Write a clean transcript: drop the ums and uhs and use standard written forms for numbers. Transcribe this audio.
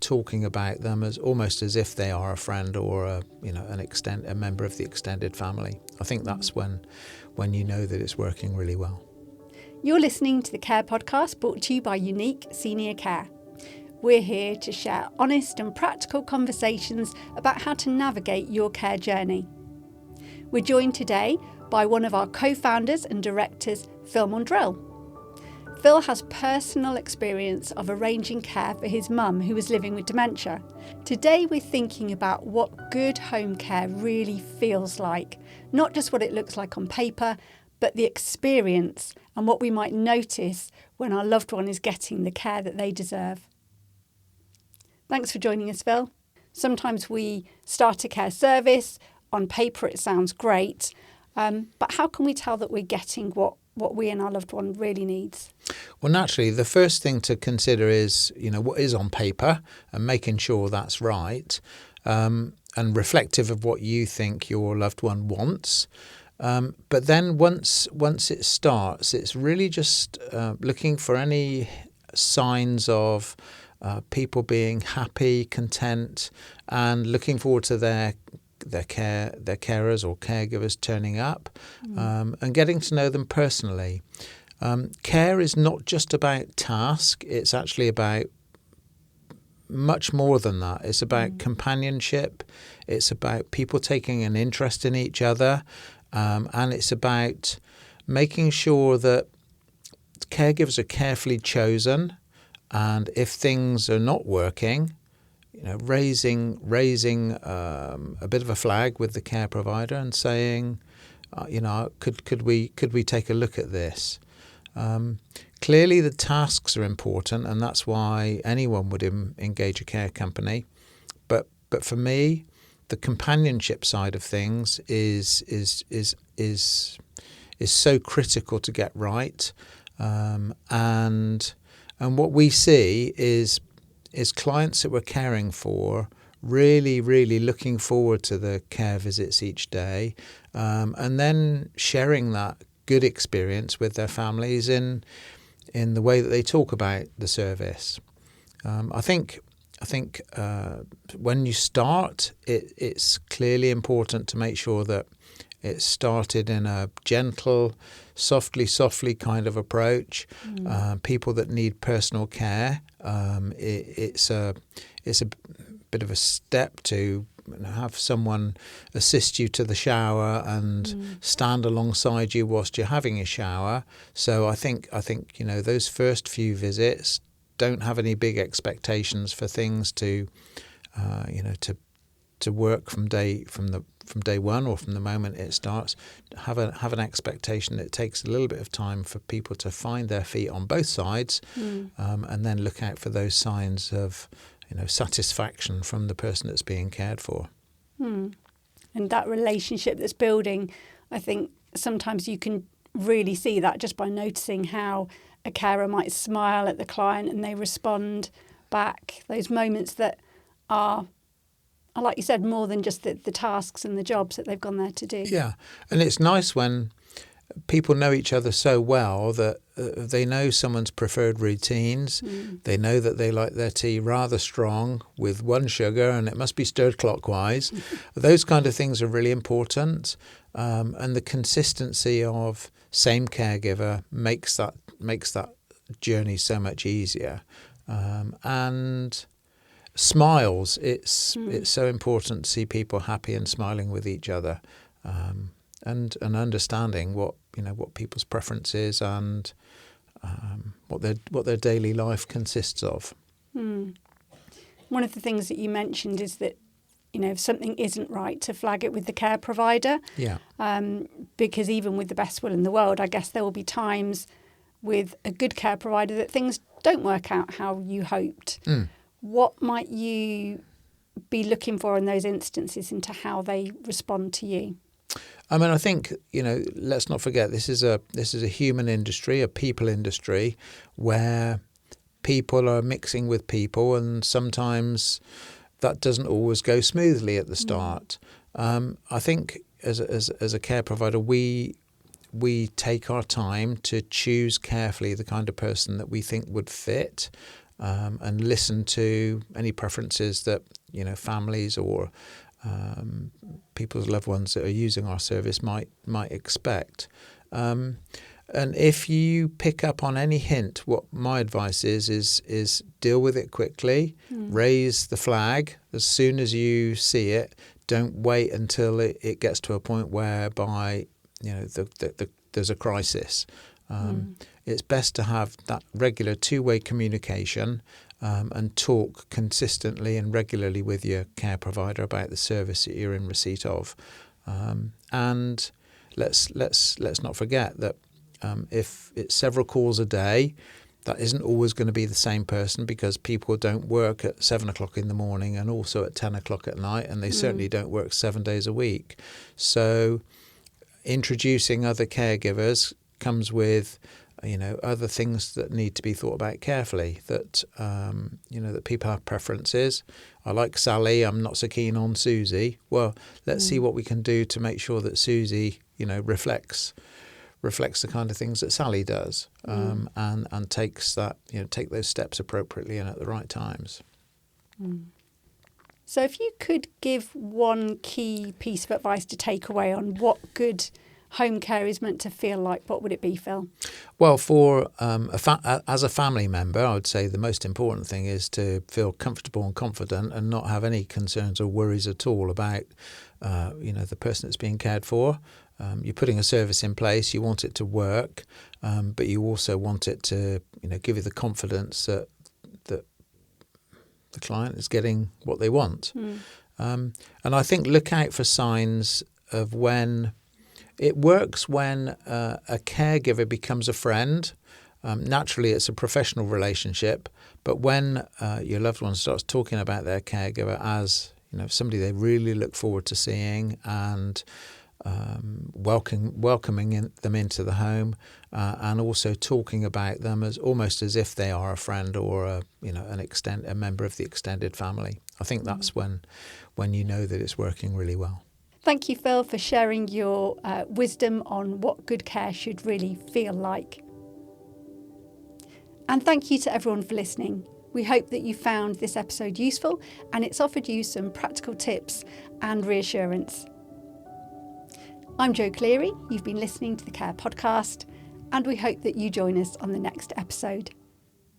talking about them as almost as if they are a friend or a member of the extended family. I think that's when you know that it's working really well. You're listening to the Care Podcast, brought to you by Unique Senior Care. We're here to share honest and practical conversations about how to navigate your care journey. We're joined today by one of our co-founders and directors, Phil Maundril. Phil has personal experience of arranging care for his mum who was living with dementia. Today we're thinking about what good home care really feels like, not just what it looks like on paper, but the experience and what we might notice when our loved one is getting the care that they deserve. Thanks for joining us, Phil. Sometimes we start a care service, on paper it sounds great, but how can we tell that we're getting what we and our loved one really needs? Well, naturally, the first thing to consider is, what is on paper and making sure that's right, and reflective of what you think your loved one wants. But then once it starts, it's really just looking for any signs of people being happy, content, and looking forward to their carers or caregivers turning up, and getting to know them personally. Care is not just about task, it's actually about much more than that. It's about companionship, it's about people taking an interest in each other, and it's about making sure that caregivers are carefully chosen, and if things are not working, raising a bit of a flag with the care provider and saying, could we take a look at this? Clearly, the tasks are important, and that's why anyone would engage a care company. But for me, the companionship side of things is so critical to get right, and what we see is clients that we're caring for really, really looking forward to the care visits each day, and then sharing that good experience with their families in the way that they talk about the service. I think when you start, it's clearly important to make sure that it's started in a gentle, softly kind of approach. People that need personal care, it's a bit of a step to have someone assist you to the shower and stand alongside you whilst you're having a shower. So I think those first few visits, don't have any big expectations for things to work from day one or from the moment it starts. Have an expectation that it takes a little bit of time for people to find their feet on both sides, and then look out for those signs of satisfaction from the person that's being cared for. And that relationship that's building, I think sometimes you can really see that just by noticing how a carer might smile at the client and they respond back. Those moments that are, like you said, more than just the tasks and the jobs that they've gone there to do. Yeah, and it's nice when people know each other so well that they know someone's preferred routines. They know that they like their tea rather strong with 1 sugar and it must be stirred clockwise. Those kind of things are really important, and the consistency of same caregiver makes that journey so much easier. And smiles, it's so important to see people happy and smiling with each other, and understanding what people's preference is and what their daily life consists of. One of the things that you mentioned is that if something isn't right, to flag it with the care provider. Yeah. Because even with the best will in the world, I guess there will be times with a good care provider that things don't work out how you hoped. What might you be looking for in those instances into how they respond to you? I mean, I think, let's not forget this is a human industry, a people industry, where people are mixing with people, and sometimes that doesn't always go smoothly at the start. I think as a care provider, we take our time to choose carefully the kind of person that we think would fit, and listen to any preferences that families or people's loved ones that are using our service might expect. And if you pick up on any hint, what my advice is deal with it quickly, raise the flag as soon as you see it. Don't wait until it gets to a point whereby there's a crisis. It's best to have that regular two-way communication and talk consistently and regularly with your care provider about the service that you're in receipt of. And let's not forget that if it's several calls a day, that isn't always going to be the same person, because people don't work at 7 o'clock in the morning and also at 10 o'clock at night, and they certainly don't work 7 days a week. So introducing other caregivers comes with other things that need to be thought about carefully, that that people have preferences. I like Sally, I'm not so keen on Susie. Well, let's see what we can do to make sure that Susie reflects the kind of things that Sally does, and takes that take those steps appropriately and at the right times. So if you could give one key piece of advice to take away on what good home care is meant to feel like, what would it be, Phil? Well, for as a family member, I would say the most important thing is to feel comfortable and confident and not have any concerns or worries at all about the person that's being cared for. You're putting a service in place, you want it to work, but you also want it to give you the confidence that the client is getting what they want. And I think look out for signs of when it works, when a caregiver becomes a friend. Naturally, it's a professional relationship, but when your loved one starts talking about their caregiver as somebody they really look forward to seeing, and welcoming them into the home, and also talking about them as almost as if they are a friend or a member of the extended family. I think that's when you know that it's working really well. Thank you, Phil, for sharing your wisdom on what good care should really feel like. And thank you to everyone for listening. We hope that you found this episode useful and it's offered you some practical tips and reassurance. I'm Jo Cleary. You've been listening to the Care Podcast, and we hope that you join us on the next episode.